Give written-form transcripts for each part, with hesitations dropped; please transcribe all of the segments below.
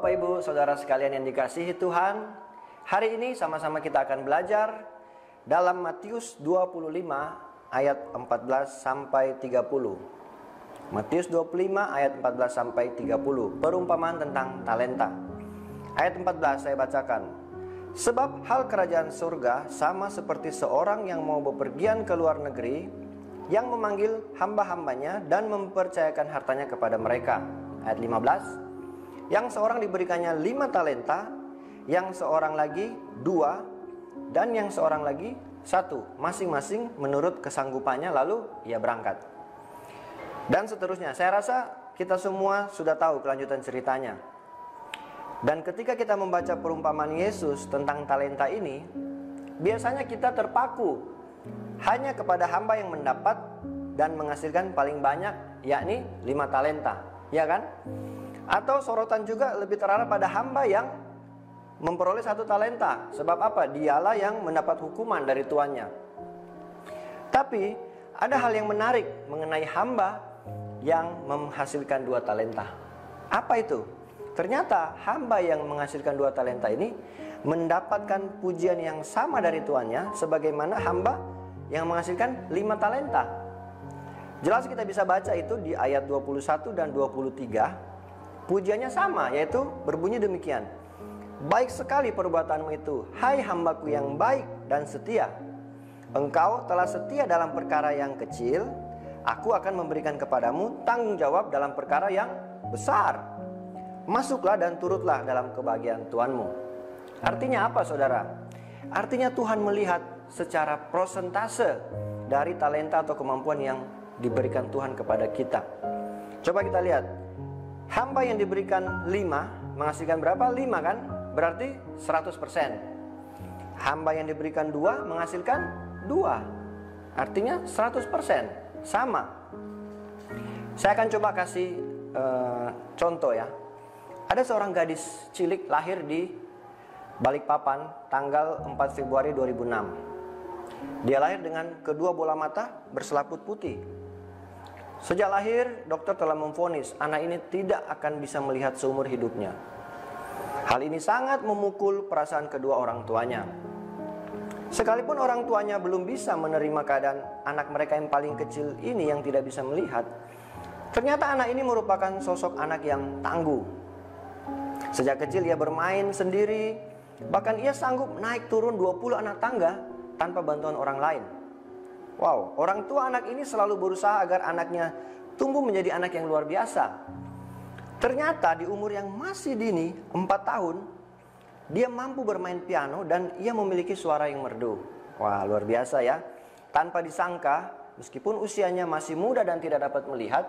Bapak Ibu Saudara sekalian yang dikasihi Tuhan, hari ini sama-sama kita akan belajar dalam Matius 25 ayat 14 sampai 30. Matius 25 ayat 14 sampai 30, perumpamaan tentang talenta. Ayat 14 saya bacakan. Sebab hal kerajaan surga sama seperti seorang yang mau bepergian ke luar negeri, yang memanggil hamba-hambanya dan mempercayakan hartanya kepada mereka. Ayat 15. Yang seorang diberikannya 5 talenta, yang seorang lagi 2, dan yang seorang lagi 1, masing-masing menurut kesanggupannya, lalu ia berangkat. Dan seterusnya. Saya rasa kita semua sudah tahu kelanjutan ceritanya. Dan ketika kita membaca perumpamaan Yesus tentang talenta ini, biasanya kita terpaku hanya kepada hamba yang mendapat dan menghasilkan paling banyak, yakni 5 talenta, ya kan? Atau sorotan juga lebih terarah pada hamba yang memperoleh 1 talenta. Sebab apa? Dialah yang mendapat hukuman dari tuannya. Tapi ada hal yang menarik mengenai hamba yang menghasilkan 2 talenta. Apa itu? Ternyata hamba yang menghasilkan 2 talenta ini mendapatkan pujian yang sama dari tuannya sebagaimana hamba yang menghasilkan 5 talenta. Jelas kita bisa baca itu di ayat 21 dan 23. Pujiannya sama, yaitu berbunyi demikian. Baik sekali perbuatanmu itu, hai hambaku yang baik dan setia. Engkau telah setia dalam perkara yang kecil, aku akan memberikan kepadamu tanggung jawab dalam perkara yang besar. Masuklah dan turutlah dalam kebahagiaan Tuhanmu. Artinya apa, saudara? Artinya Tuhan melihat secara prosentase dari talenta atau kemampuan yang diberikan Tuhan kepada kita. Coba kita lihat. Hamba yang diberikan 5 menghasilkan berapa? 5 kan? Berarti 100%. Hamba yang diberikan 2 menghasilkan 2. Artinya 100%. Sama. Saya akan coba kasih contoh ya. Ada seorang gadis cilik lahir di Balikpapan tanggal 4 Februari 2006. Dia lahir dengan kedua bola mata berselaput putih. Sejak lahir, dokter telah memvonis anak ini tidak akan bisa melihat seumur hidupnya. Hal ini sangat memukul perasaan kedua orang tuanya. Sekalipun orang tuanya belum bisa menerima keadaan anak mereka yang paling kecil ini yang tidak bisa melihat, ternyata anak ini merupakan sosok anak yang tangguh. Sejak kecil ia bermain sendiri, bahkan ia sanggup naik turun 20 anak tangga tanpa bantuan orang lain. Wow, orang tua anak ini selalu berusaha agar anaknya tumbuh menjadi anak yang luar biasa. Ternyata di umur yang masih dini, 4 tahun, dia mampu bermain piano dan ia memiliki suara yang merdu. Wah, luar biasa ya. Tanpa disangka, meskipun usianya masih muda dan tidak dapat melihat,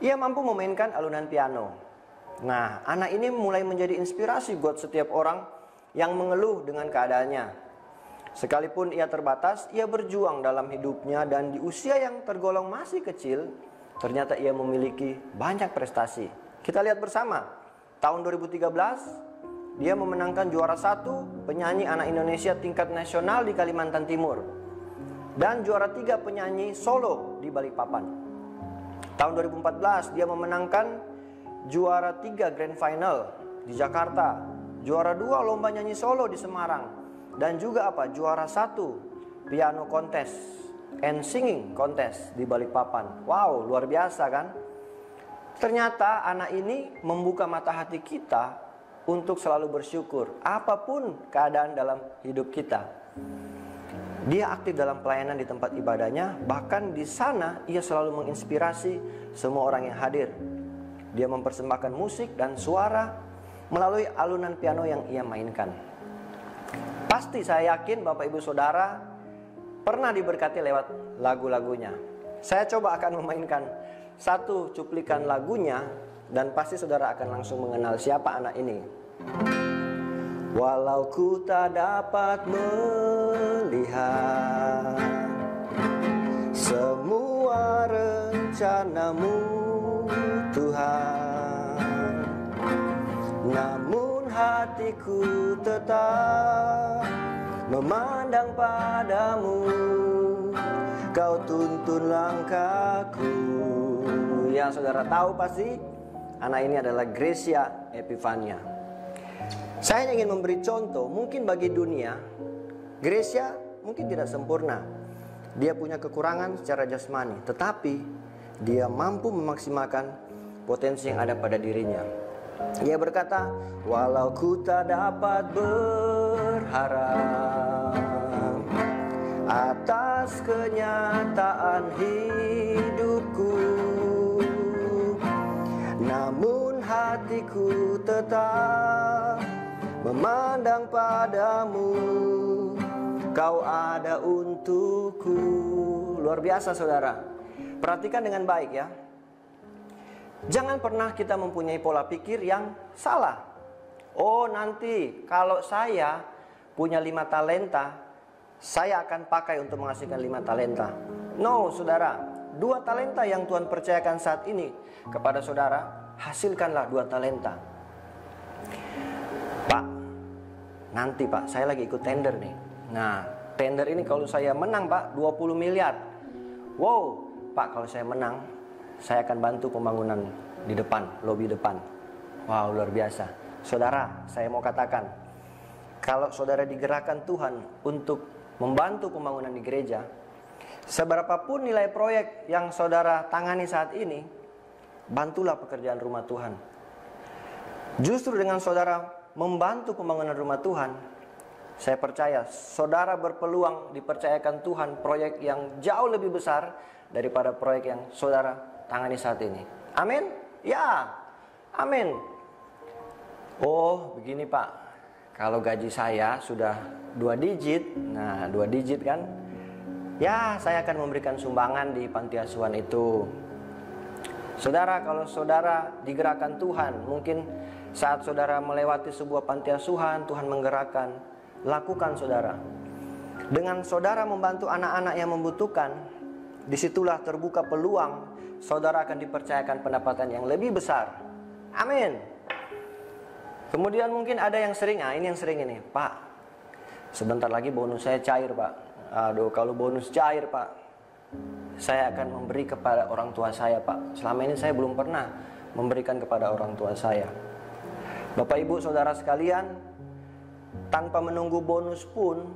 ia mampu memainkan alunan piano. Nah, anak ini mulai menjadi inspirasi buat setiap orang yang mengeluh dengan keadaannya. Sekalipun ia terbatas, ia berjuang dalam hidupnya dan di usia yang tergolong masih kecil, ternyata ia memiliki banyak prestasi. Kita lihat bersama. Tahun 2013, dia memenangkan juara 1 penyanyi anak Indonesia tingkat nasional di Kalimantan Timur. Dan juara 3 penyanyi solo di Balikpapan. Tahun 2014, dia memenangkan juara 3 Grand Final di Jakarta. Juara 2 lomba nyanyi solo di Semarang. Dan juga juara 1 piano kontes and singing kontes di Balikpapan. Wow, luar biasa kan? Ternyata anak ini membuka mata hati kita untuk selalu bersyukur apapun keadaan dalam hidup kita. Dia aktif dalam pelayanan di tempat ibadahnya, bahkan di sana ia selalu menginspirasi semua orang yang hadir. Dia mempersembahkan musik dan suara melalui alunan piano yang ia mainkan. Pasti saya yakin Bapak Ibu Saudara pernah diberkati lewat lagu-lagunya. Saya coba akan memainkan satu cuplikan lagunya dan pasti saudara akan langsung mengenal siapa anak ini. Walau ku tak dapat melihat semua rencanamu Tuhan, namun hatiku tetap memandang padamu. Kau tuntun langkahku. Yang saudara tahu pasti anak ini adalah Gracia Epifania. Saya hanya ingin memberi contoh, mungkin bagi dunia, Gracia mungkin tidak sempurna. Dia punya kekurangan secara jasmani, tetapi dia mampu memaksimalkan potensi yang ada pada dirinya. Dia berkata, walau ku tak dapat berharap atas kenyataan hidupku, namun hatiku tetap memandang padamu, kau ada untukku. Luar biasa saudara. Perhatikan dengan baik ya. Jangan pernah kita mempunyai pola pikir yang salah. Oh, nanti kalau saya punya 5 talenta, saya akan pakai untuk menghasilkan 5 talenta. No, saudara. 2 talenta yang Tuhan percayakan saat ini kepada saudara, hasilkanlah 2 talenta. Pak, nanti Pak, saya lagi ikut tender nih. Nah, tender ini kalau saya menang Pak, 20 miliar. Wow, Pak, kalau saya menang, saya akan bantu pembangunan di depan, lobi depan. Wow, luar biasa. Saudara, saya mau katakan, kalau saudara digerakkan Tuhan untuk membantu pembangunan di gereja, seberapapun nilai proyek yang saudara tangani saat ini, bantulah pekerjaan rumah Tuhan. Justru dengan saudara membantu pembangunan rumah Tuhan, saya percaya saudara berpeluang dipercayakan Tuhan proyek yang jauh lebih besar daripada proyek yang saudara tangani saat ini. Amin? Ya, amin. Oh, begini Pak, kalau gaji saya sudah 2 digit, nah 2 digit kan, ya saya akan memberikan sumbangan di panti asuhan itu. Saudara, kalau saudara digerakkan Tuhan, mungkin saat saudara melewati sebuah panti asuhan, Tuhan menggerakkan, lakukan saudara. Dengan saudara membantu anak-anak yang membutuhkan, disitulah terbuka peluang saudara akan dipercayakan pendapatan yang lebih besar. Amin. Kemudian mungkin ada yang sering, ini yang sering ini, Pak, sebentar lagi bonus saya cair Pak. Aduh, kalau bonus cair Pak, saya akan memberi kepada orang tua saya Pak. Selama ini saya belum pernah memberikan kepada orang tua saya. Bapak Ibu Saudara sekalian, tanpa menunggu bonus pun,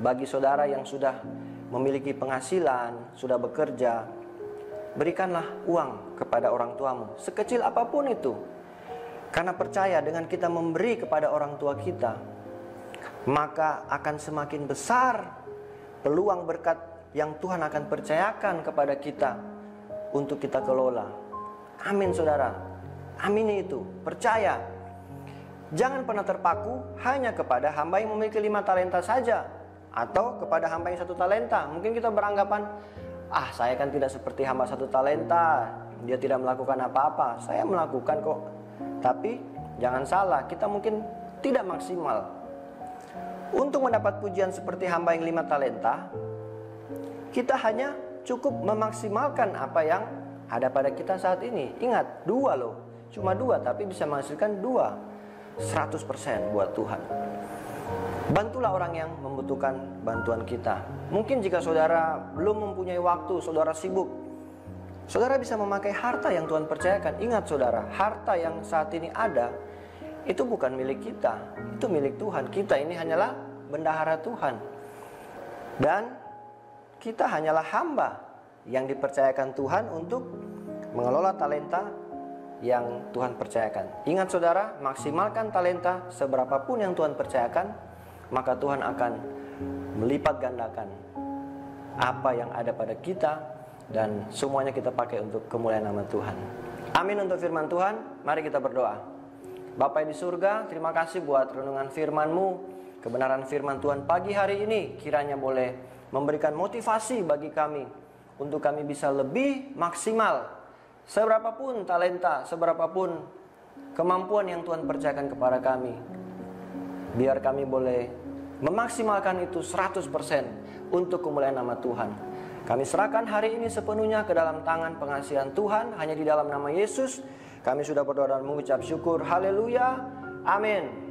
bagi saudara yang sudah memiliki penghasilan, sudah bekerja, berikanlah uang kepada orang tuamu, sekecil apapun itu. Karena percaya dengan kita memberi kepada orang tua kita, maka akan semakin besar peluang berkat yang Tuhan akan percayakan kepada kita untuk kita kelola. Amin saudara. Amini itu, percaya. Jangan pernah terpaku hanya kepada hamba yang memiliki 5 talenta saja, atau kepada hamba yang 1 talenta. Mungkin kita beranggapan, saya kan tidak seperti hamba 1 talenta, dia tidak melakukan apa-apa. Saya melakukan kok. Tapi jangan salah, kita mungkin tidak maksimal. Untuk mendapat pujian seperti hamba yang 5 talenta, kita hanya cukup memaksimalkan apa yang ada pada kita saat ini. Ingat, 2 loh. Cuma 2, tapi bisa menghasilkan 2. 100% buat Tuhan. Bantulah orang yang membutuhkan bantuan kita. Mungkin jika saudara belum mempunyai waktu, saudara sibuk, saudara bisa memakai harta yang Tuhan percayakan. Ingat saudara, harta yang saat ini ada, itu bukan milik kita, itu milik Tuhan. Kita ini hanyalah bendahara Tuhan. Dan kita hanyalah hamba yang dipercayakan Tuhan untuk mengelola talenta yang Tuhan percayakan. Ingat saudara, maksimalkan talenta seberapapun yang Tuhan percayakan, maka Tuhan akan melipat gandakan apa yang ada pada kita, dan semuanya kita pakai untuk kemuliaan nama Tuhan. Amin untuk firman Tuhan. Mari kita berdoa. Bapa di surga, terima kasih buat renungan firman-Mu. Kebenaran firman Tuhan pagi hari ini kiranya boleh memberikan motivasi bagi kami untuk kami bisa lebih maksimal. Seberapapun talenta, seberapapun kemampuan yang Tuhan percayakan kepada kami, biar kami boleh memaksimalkan itu 100% untuk kemuliaan nama Tuhan. Kami serahkan hari ini sepenuhnya ke dalam tangan pengasihan Tuhan. Hanya di dalam nama Yesus kami sudah berdoa dan mengucap syukur. Haleluya. Amin.